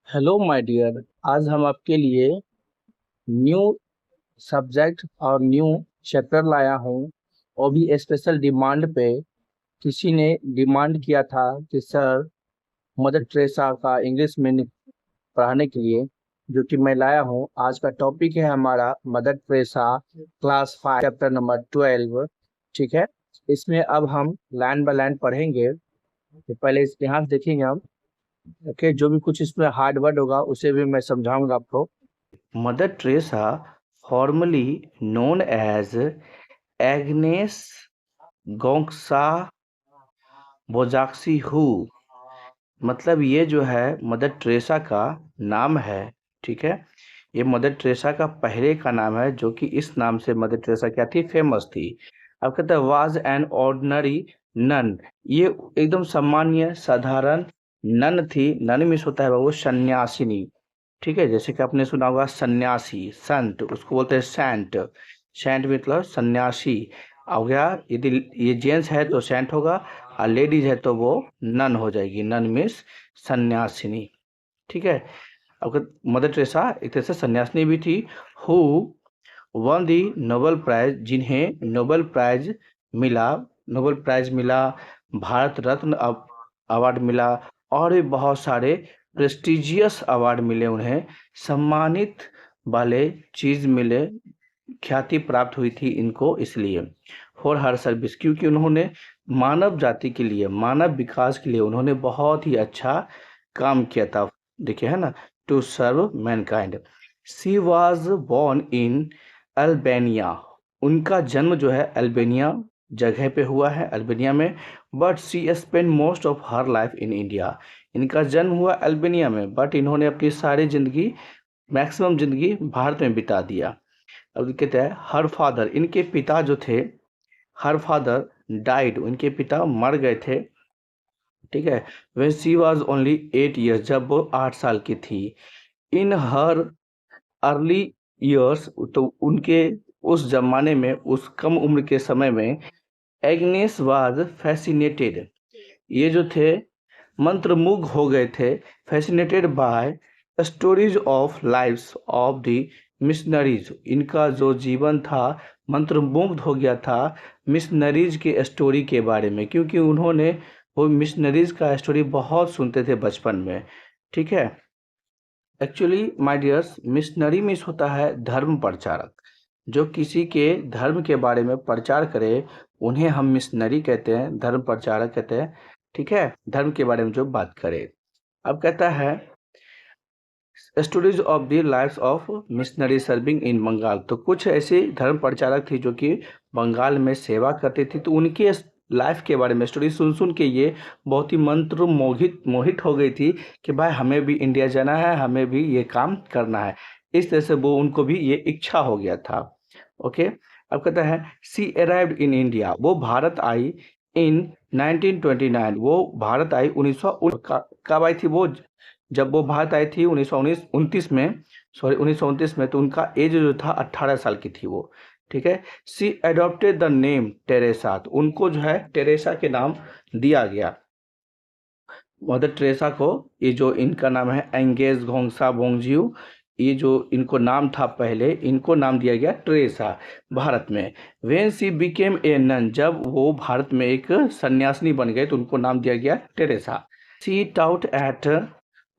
Hello my dear. आज हम आपके लिए न्यू सब्जेक्ट और न्यू चैप्टर लाया हूँ। और भी स्पेशल डिमांड पे किसी ने डिमांड किया था कि सर मदर टेरेसा का इंग्लिश में पढ़ाने के लिए, जो कि मैं लाया हूँ। आज का टॉपिक है हमारा mother Teresa, class 5 chapter number 12। ठीक है। इसमें अब हम लाइन बाय लाइन पढ़ेंगे। तो पहले यहाँ से देखेंगे हम। ओके, जो भी कुछ इसमें हार्ड वर्ड होगा उसे भी मैं समझाऊंगा आपको। Mother Teresa, formerly known as Agnes Gonxha Bojaxhiu, मतलब ये जो है मदर टेरेसा का नाम है। ठीक है, ये मदर टेरेसा का पहले का नाम है, जो कि इस नाम से मदर टेरेसा क्या थी, फेमस थी। अब कहते हैं वाज एन ऑर्डिनरी नन, ये एकदम सामान्य साधारण नन थी। नन मीन्स होता है वो सन्यासिनी। ठीक है, जैसे कि आपने सुना होगा सन्यासी, संत, उसको बोलते हैं सेंट। सेंट मतलब सन्यासी हो गया। यदि ये जेंट्स है तो सेंट होगा, और लेडीज है तो वो नन हो जाएगी। नन मीन्स सन्यासिनी। ठीक है, अब मदर टेरेसा एक तरह से सन्यासिनी भी थी। Who won the Nobel prize, जिन्हें नोबेल प्राइज मिला। नोबेल प्राइज मिला, भारत रत्न अवार्ड मिला, और भी बहुत सारे प्रेस्टिजियस अवार्ड मिले उन्हें, सम्मानित वाले चीज मिले, ख्याति प्राप्त हुई थी इनको इसलिए। फॉर हर सर्विस, क्योंकि उन्होंने मानव जाति के लिए, मानव विकास के लिए उन्होंने बहुत ही अच्छा काम किया था। देखिए है ना, to serve mankind. She was born in Albania, उनका जन्म जो है अल्बेनिया जगह पे हुआ है, अल्बेनिया में। But she spend most of her life in India, इनका जन्म हुआ अल्बेनिया में, बट इन्होंने अपनी सारी जिंदगी, मैक्सिमम जिंदगी भारत में बिता दिया। अब कहते हैं हर फादर, इनके पिता जो थे, हर फादर डाइड, उनके पिता मर गए थे। ठीक है, when she was only 8 years, जब वो 8 साल की थी। इन हर अर्ली ईयर्स, तो उनके उस जमाने में, उस कम उम्र के समय में, एग्नेस वाज फैसिनेटेड, ये जो थे मंत्रमुग्ध हो गए थे, fascinated by stories of lives of the missionaries, इनका जो जीवन था मंत्रमुग्ध हो गया था मिशनरीज के स्टोरी के बारे में, क्योंकि उन्होंने वो मिशनरीज का स्टोरी बहुत सुनते थे बचपन में। ठीक है, actually my dears, missionary means होता है धर्म प्रचारक, जो किसी के धर्म के बारे में प्रचार करे उन्हें हम मिशनरी कहते हैं, धर्म प्रचारक कहते हैं। ठीक है, धर्म के बारे में जो बात करे। अब कहता है stories of the lifes of missionary serving in Bengal, तो कुछ ऐसे धर्म प्रचारक थे जो कि बंगाल में सेवा करते थे, तो उनके लाइफ के बारे में स्टोरी सुन सुन के ये बहुत ही मंत्र मोहित हो गई थी कि भाई हमें भी इंडिया जाना है, हमें भी ये काम करना है। इस तरह से वो, उनको भी ये इच्छा हो गया था। ओके, अब कहता है सी अराइव्ड इन इंडिया, वो भारत आई इन 1929, वो भारत आई 1919। कब आई थी वो, जब वो भारत आई थी 1929 में, सॉरी 1929 में, तो उनका एज जो था 18 साल की थी वो। ठीक है, सी एडॉप्टेड द नेम टेरेसा, तो उनको जो है टेरेसा के नाम दिया गया। मदर टेरेसा को, ये जो इनका नाम है एंगेज घोंगसा बोंगजियो, ये जो इनको नाम था पहले, इनको नाम दिया गया टेरेसा भारत में। When she became a nun, जब वो भारत में एक सन्यासिनी बन गए तो उनको नाम दिया गया Teresa. She taught at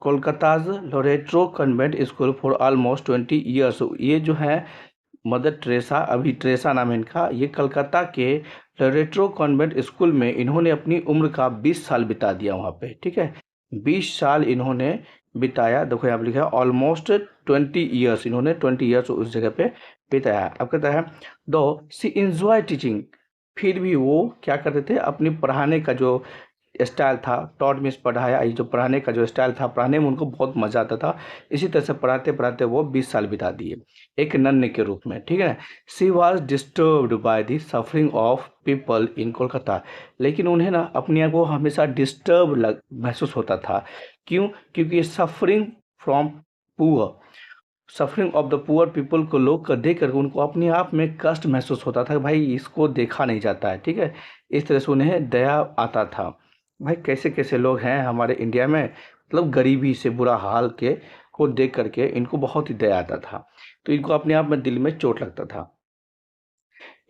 Kolkata's Loreto convent school for almost 20 years, ये जो है मदर टेरेसा, अभी टेरेसा नाम है इनका, ये कलकत्ता के लोरेटो कॉन्वेंट स्कूल में इन्होंने अपनी उम्र का 20 साल बिता दिया वहाँ पे। ठीक है, 20 साल इन्होंने बिताया। देखो यहाँ पे लिखा है ऑलमोस्ट 20 years, इन्होंने 20 years उस जगह पे बिताया। अब कहता है दो सी इंजॉय टीचिंग, फिर भी वो क्या करते थे, अपनी पढ़ाने का जो स्टाइल था, टॉट मीन्स पढ़ाया, ये जो पढ़ाने का जो स्टाइल था, पढ़ाने में उनको बहुत मजा आता था। इसी तरह से पढ़ाते पढ़ाते वो 20 साल बिता दिए एक नन्हे के रूप में। ठीक है, she was disturbed by the suffering of people in Kolkata, लेकिन उन्हें ना अपने आप को हमेशा डिस्टर्ब महसूस होता था। क्यों? क्योंकि suffering from poor, suffering of the poor people को लोग को देख करके उनको अपने आप में कष्ट महसूस होता था, भाई इसको देखा नहीं जाता है। ठीक है, इस तरह से उन्हें दया आता था, भाई कैसे कैसे लोग हैं हमारे इंडिया में, मतलब गरीबी से बुरा हाल के को देख करके इनको बहुत ही दया आता था, तो इनको अपने आप में दिल में चोट लगता था।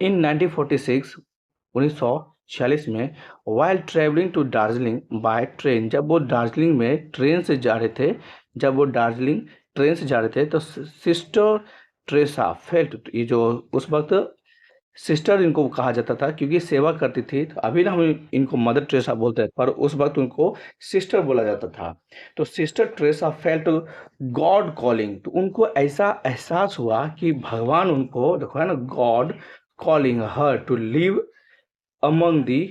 इन 1946 1946 में while travelling to Darjeeling by train, जब वो दार्जिलिंग में ट्रेन से जा रहे थे, जब वो दार्जिलिंग ट्रेन से जा रहे थे तो सिस्टर ट्रेसा फेल्ट, ये जो उस वक्त सिस्टर इनको कहा जाता था क्योंकि सेवा करती थी, तो अभी ना हम इनको मदर ट्रेसा बोलते हैं पर उस वक्त उनको सिस्टर बोला जाता था। तो sister Teresa felt God calling, तो उनको ऐसा एहसास हुआ कि भगवान उनको, देखो है ना, God calling her to live among the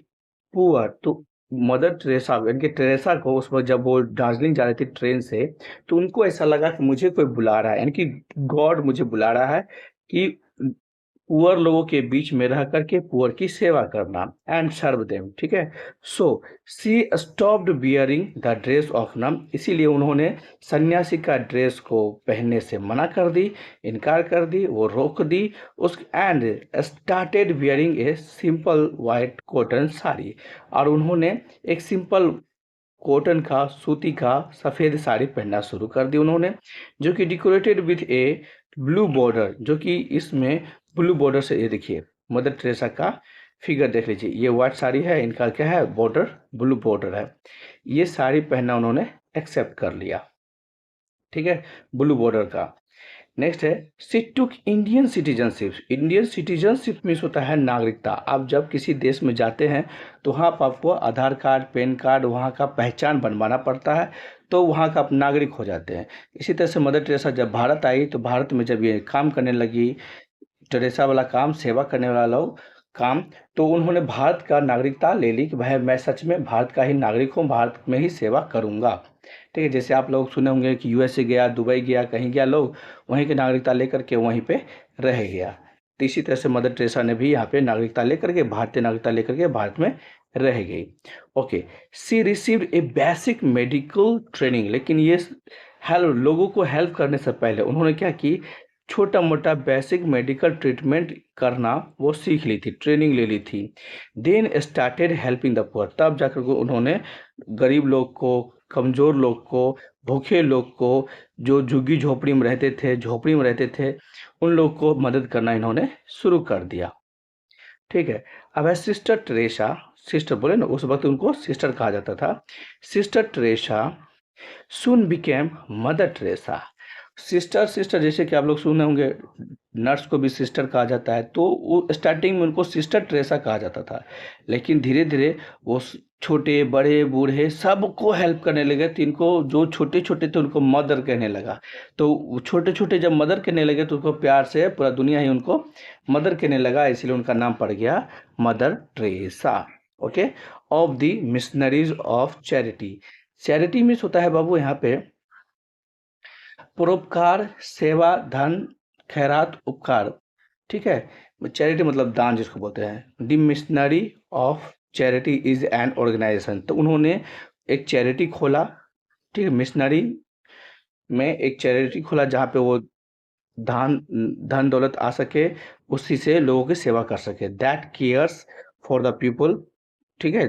poor. तो मदर टेरेसा यानी कि टेरेसा को उस वक्त जब वो दार्जिलिंग जा रही थी ट्रेन से, तो उनको ऐसा लगा कि मुझे कोई बुला रहा है, यानी कि गॉड मुझे बुला रहा है कि पुअर लोगों के बीच में रह करके पुअर की सेवा करना एंड सर्व देम, ठीक है। So she stopped bearing the dress of nun, इसीलिए उन्होंने सन्यासी का ड्रेस को पहनने से मना कर दी, इनकार कर दी, वो रोक दी उस, and started bearing a simple white cotton sari, और उन्होंने एक सिंपल कॉटन का, सूती का सफ़ेद साड़ी पहनना शुरू कर दी उन्होंने, जो कि decorated with A blue border, जो कि इसमें ब्लू बॉर्डर से, ये देखिए मदर टेरेसा का फिगर देख लीजिए, ये व्हाइट साड़ी है, इनका क्या है, बॉर्डर ब्लू बॉर्डर है, ये साड़ी पहनना उन्होंने एक्सेप्ट कर लिया, ठीक है, ब्लू बॉर्डर का। नेक्स्ट है she took Indian citizenship. Indian citizenship means होता है नागरिकता। आप जब किसी देश में जाते हैं तो वहाँ पर आपको आधार कार्ड, पैन कार्ड, वहाँ का पहचान बनवाना पड़ता है, तो वहाँ का आप नागरिक हो जाते हैं। इसी तरह से मदर टेरेसा जब भारत आई, तो भारत में जब ये काम करने लगी, टेरेसा वाला काम, सेवा करने वाला लोग काम, तो उन्होंने भारत का नागरिकता ले ली कि भाई मैं सच में भारत का ही नागरिक हूँ, भारत में ही सेवा करूँगा, ठीक है। जैसे आप लोग सुने होंगे कि यूएसए गया, दुबई गया, कहीं गया लोग, वहीं की नागरिकता लेकर के वहीं पे रह गया। तो इसी तरह से मदर टेरेसा ने भी यहाँ पे नागरिकता लेकर के, भारतीय नागरिकता लेकर के भारत में रह गई। Okay, she received a basic medical training, लेकिन ये हेल्प, लोगों को हेल्प करने से पहले उन्होंने क्या की, छोटा मोटा बेसिक मेडिकल ट्रीटमेंट करना वो सीख ली थी, ट्रेनिंग ले ली थी। Then started helping the poor, तब जाकर के उन्होंने गरीब लोग को, कमज़ोर लोग को, भूखे लोग को, जो झुग्गी झोपड़ी में रहते थे, झोपड़ी में रहते थे, उन लोग को मदद करना इन्होंने शुरू कर दिया, ठीक है। अब है सिस्टर टेरेसा, सिस्टर बोले ना, उस वक्त उनको सिस्टर कहा जाता था। Sister Teresa soon became mother Teresa. Sister sister जैसे कि आप लोग सुने होंगे, नर्स को भी सिस्टर कहा जाता है, तो वो स्टार्टिंग में उनको सिस्टर टेरेसा कहा जाता था, लेकिन धीरे धीरे वो छोटे बड़े बूढ़े सबको हेल्प करने लगे, तो इनको जो छोटे छोटे थे उनको मदर कहने लगा। तो छोटे छोटे जब मदर कहने लगे तो उनको प्यार से पूरा दुनिया ही उनको मदर कहने लगा, इसलिए उनका नाम पड़ गया mother Teresa. Okay, of the missionaries of charity. Charity means होता है बाबू यहाँ पे परोपकार, सेवा, धन, खैरात, उपकार, ठीक है। चैरिटी मतलब दान जिसको बोलते हैं। The missionary of charity is an organisation, तो उन्होंने एक चैरिटी खोला, ठीक है, मिशनरी में एक चैरिटी खोला जहाँ पे वो धन दौलत आ सके, उसी से लोगों की सेवा कर सके। That cares for the people, ठीक है,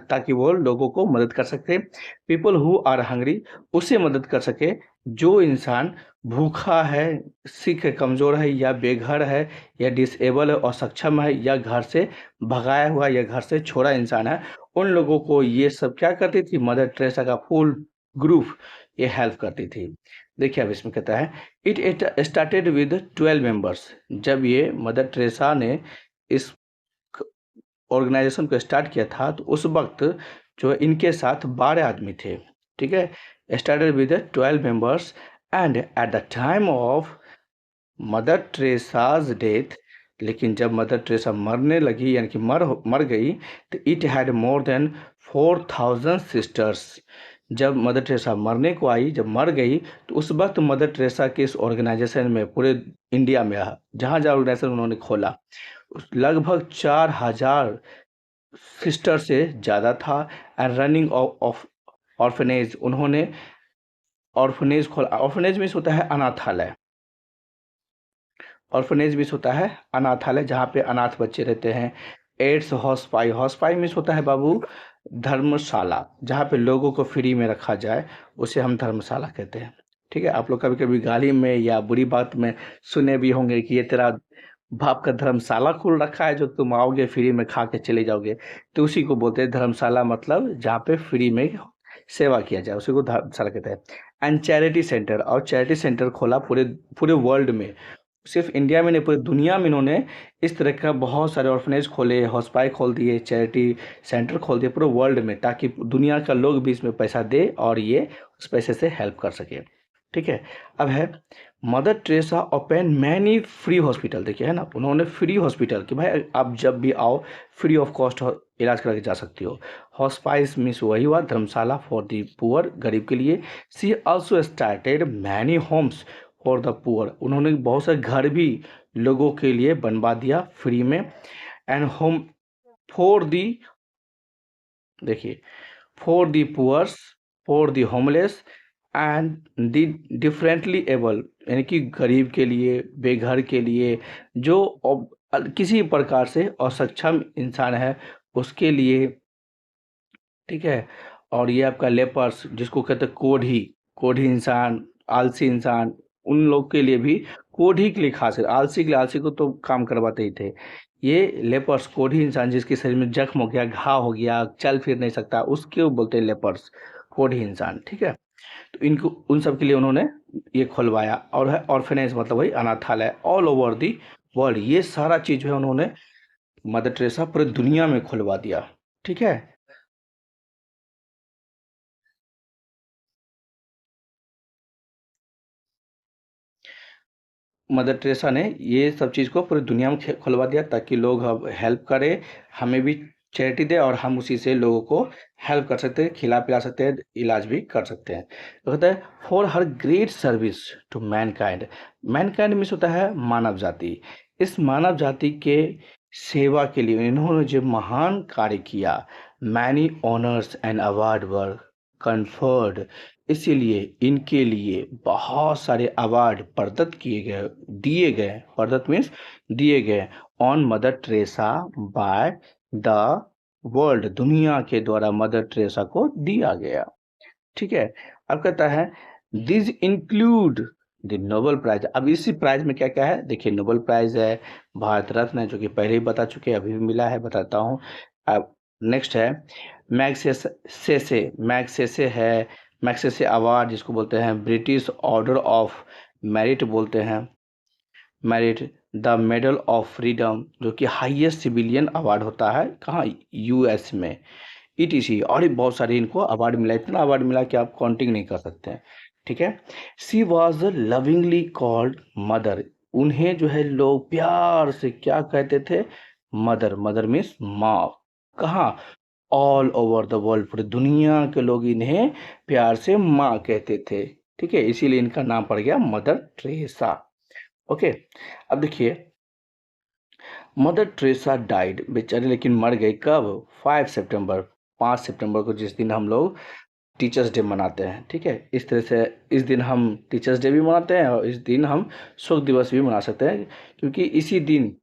ताकि वो लोगों को मदद कर सके। पीपल हु आर हंग्री, उसे मदद कर सके जो इंसान भूखा है, सिक है, कमज़ोर है, या बेघर है, या डिसेबल है, असक्षम है, या घर से भगाया हुआ या घर से छोड़ा इंसान है, उन लोगों को ये सब क्या करती थी, मदर टेरेसा का फुल ग्रुप ये हेल्प करती थी। देखिए अब इसमें कहता है इट स्टार्टेड विद 12 मेंबर्स। जब ये मदर टेरेसा ने इस ऑर्गेनाइजेशन को स्टार्ट किया था, तो उस वक्त जो है इनके साथ 12 आदमी थे, ठीक है। Started with 12 members and at the time of mother Teresa's death, लेकिन जब मदर टेरेसा मरने लगी, यानी कि मर गई, तो it had more than 4000 sisters. जब मदर टेरेसा मरने को आई, जब मर गई, तो उस वक्त मदर टेरेसा के इस ऑर्गेनाइजेशन में पूरे इंडिया में जहाँ जहाँ ऑर्गेनाइजेशन उन्होंने खोला, लगभग 4000 सिस्टर से ज़्यादा था। एंड रनिंग ऑफ ऑर्फनेज, उन्होंने ऑर्फनेज खोला। ऑर्फनेज मीन्स होता है अनाथालय, ऑर्फनेज मीन्स होता है अनाथालय, जहाँ पे अनाथ बच्चे रहते हैं। एड्स हॉस्पाई, हॉस्पाई मीन्स होता है बाबू धर्मशाला, जहाँ पे लोगों को फ्री में रखा जाए उसे हम धर्मशाला कहते हैं। ठीक है, आप लोग कभी कभी गाली में या बुरी बात में सुने भी होंगे कि ये तेरा बाप का धर्मशाला खोल रखा है जो तुम आओगे फ्री में खा के चले जाओगे, तो उसी को बोलते हैं धर्मशाला, मतलब जहाँ पे फ्री में सेवा किया जाए उसी को धर्मशाला कहते हैं। एंड चैरिटी सेंटर, और चैरिटी सेंटर खोला पूरे पूरे वर्ल्ड में, सिर्फ इंडिया में नहीं पूरी दुनिया में इन्होंने इस तरह का बहुत सारे ऑर्फनेज खोले, हॉस्पिटल खोल दिए, चैरिटी सेंटर खोल दिए पूरे वर्ल्ड में, ताकि दुनिया का लोग भी इसमें पैसा दे और ये उस पैसे से हेल्प कर सके। ठीक है, अब है mother Teresa open many free hospital, देखिए है ना, उन्होंने फ्री हॉस्पिटल कि भाई आप जब भी आओ फ्री ऑफ कॉस्ट इलाज करके जा सकती हो। हॉस्पाइस मीन्स वही हुआ धर्मशाला फॉर दी पुअर, गरीब के लिए। She also started many homes for the poor, उन्होंने बहुत सारे घर भी लोगों के लिए बनवा दिया फ्री में। एंड होम फॉर दी, देखिए, for the poors, for the homeless and the differently able, यानी कि गरीब के लिए, बेघर के लिए, जो किसी प्रकार से असक्षम इंसान है उसके लिए। ठीक है, और ये आपका लेपर्स जिसको कहते हैं कोढ़ी, कोढ़ी इंसान, आलसी इंसान, उन लोग के लिए भी, कोढ़ी के लिए खास कर, आलसी के लिए, आलसी को तो काम करवाते ही थे, ये लेपर्स कोढ़ी इंसान जिसके शरीर में जख्म हो गया, घाव हो गया, चल फिर नहीं सकता, उसके बोलते हैं लेपर्स, कोढ़ी इंसान। ठीक है, तो इनको उन सब के लिए उन्होंने ये खुलवाया। और है ऑर्फेनेज, मतलब वही अनाथालय ऑल ओवर दी वर्ल्ड, ये सारा चीज जो है उन्होंने मदर टेरेसा पूरी दुनिया में खुलवा दिया। ठीक है, मदर टेरेसा ने ये सब चीज़ को पूरी दुनिया में खुलवा दिया ताकि लोग अब हेल्प करें, हमें भी चैरिटी दे और हम उसी से लोगों को हेल्प कर सकते हैं, खिला पिला सकते हैं, इलाज भी कर सकते हैं। तो कहता है for her great service to mankind, mankind means होता है मानव जाति, इस मानव जाति के सेवा के लिए इन्होंने जो महान कार्य किया, many honours and award were conferred, इसीलिए इनके लिए बहुत सारे अवार्ड प्रदत्त किए गए, दिए गए, प्रदत्त मीन्स दिए गए, on mother Teresa by the world, दुनिया के द्वारा मदर टेरेसा को दिया गया। ठीक है, अब कहता है this include the Nobel prize, अब इसी प्राइज में क्या क्या है देखिए, नोबेल प्राइज है, भारत रत्न है जो कि पहले ही बता चुके हैं, अभी भी मिला है, बताता हूँ। अब नेक्स्ट है मैग्सेसे है, मैग्सेसे अवार्ड जिसको बोलते हैं, ब्रिटिश ऑर्डर ऑफ मेरिट बोलते हैं, merit, the medal of freedom जो कि हाईएस्ट सिविलियन अवार्ड होता है, कहाँ, यूएस में, ईटीसी, और भी बहुत सारे इनको अवार्ड मिला, इतना अवार्ड मिला कि आप काउंटिंग नहीं कर सकते हैं। ठीक है, she was lovingly called mother, उन्हें जो है लोग प्यार से क्या कहते थे, मदर, मदर मीन्स माँ, कहाँ, ऑल ओवर द वर्ल्ड, पूरी दुनिया के लोग इन्हें प्यार से माँ कहते थे। ठीक है, इसीलिए इनका नाम पड़ गया मदर टेरेसा। ओके, अब देखिए मदर टेरेसा डाइड बेचारी, लेकिन मर गई कब, 5 सितंबर, 5 सितंबर को, जिस दिन हम लोग टीचर्स डे मनाते हैं। ठीक है, इस तरह से इस दिन हम टीचर्स डे भी मनाते हैं और इस दिन हम शोक दिवस भी मना सकते हैं, क्योंकि इसी दिन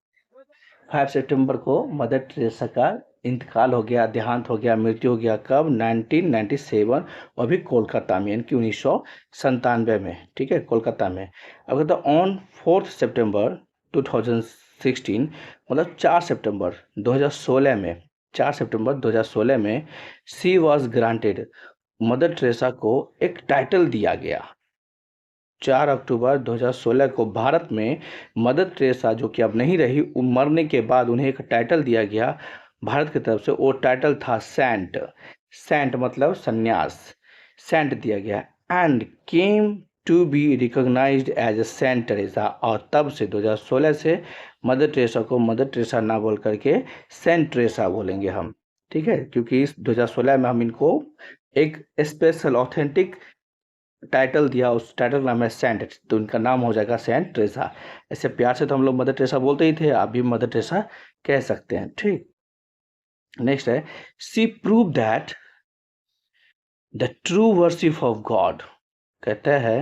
5 सितंबर को मदर टेरेसा का इंतकाल हो गया, देहांत हो गया, मृत्यु हो गया, कब, 1997, और भी कोलकाता में, यानी कि 1997 में। ठीक है, कोलकाता में। अब कहता है ऑन 4 सितंबर 2016, मतलब 4 सितंबर 2016 में, 4 सितंबर 2016 में सी वॉज ग्रांटेड, मदर टेरेसा को एक टाइटल दिया गया। 4 अक्टूबर 2016 को भारत में मदर टेरेसा जो कि अब नहीं रही, मरने के बाद उन्हें एक टाइटल दिया गया भारत की तरफ से, वो टाइटल था सेंट, सेंट मतलब संन्यास, सेंट दिया गया, and came to be recognised as a saint Teresa, और तब से 2016 से मदर टेरेसा को मदर टेरेसा ना बोल करके सेंट टेरेसा बोलेंगे हम। ठीक है, क्योंकि इस 2016 में हम इनको एक स्पेशल ऑथेंटिक टाइटल दिया, उस टाइटल का नाम है सेंट, तो उनका नाम हो जाएगा सेंट टेरेसा। ऐसे प्यार से तो हम लोग मदर टेरेसा बोलते ही थे, आप भी मदर टेरेसा कह सकते हैं। ठीक, नेक्स्ट है she prove that the true worship of God, कहता है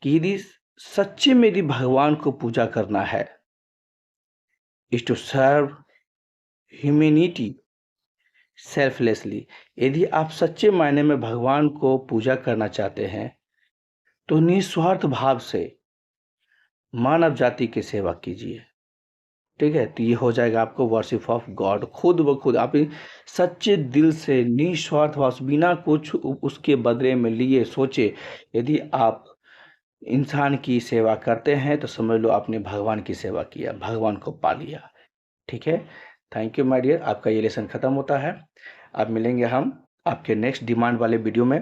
कि यदि सच्चे में यदि भगवान को पूजा करना है, is to serve humanity, selflessly. यदि आप सच्चे मायने में भगवान को पूजा करना चाहते हैं तो निस्वार्थ भाव से मानव जाति की सेवा कीजिए। ठीक है, तो ये हो जाएगा आपको वर्शिप ऑफ गॉड। खुद ब खुद आप सच्चे दिल से निस्वार्थ भाव से बिना कुछ उसके बदले में लिए सोचे यदि आप इंसान की सेवा करते हैं तो समझ लो आपने भगवान की सेवा किया, भगवान को पा लिया। ठीक है, थैंक यू माय डियर। आपका ये लेसन खत्म होता है। अब मिलेंगे हम आपके नेक्स्ट डिमांड वाले वीडियो में।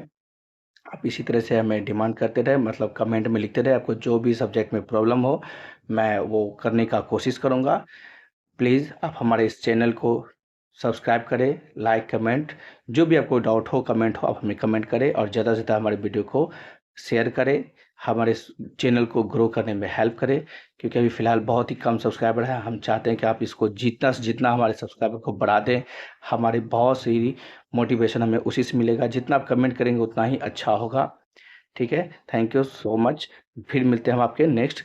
आप इसी तरह से हमें डिमांड करते रहे, मतलब कमेंट में लिखते रहे। आपको जो भी सब्जेक्ट में प्रॉब्लम हो मैं वो करने का कोशिश करूँगा। प्लीज़ आप हमारे इस चैनल को सब्सक्राइब करें, लाइक कमेंट, जो भी आपको डाउट हो कमेंट हो आप हमें कमेंट करें और ज़्यादा से ज़्यादा हमारे वीडियो को शेयर करें, हमारे इस चैनल को ग्रो करने में हेल्प करें। क्योंकि अभी फ़िलहाल बहुत ही कम सब्सक्राइबर हैं। हम चाहते हैं कि आप इसको जितना से जितना हमारे सब्सक्राइबर को बढ़ा दें। हमारी बहुत सी मोटिवेशन हमें उसी से मिलेगा। जितना आप कमेंट करेंगे उतना ही अच्छा होगा। ठीक है, थैंक यू सो मच। फिर मिलते हैं हम आपके नेक्स्ट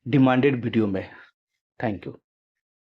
डिमांडेड वीडियो में। Thank you.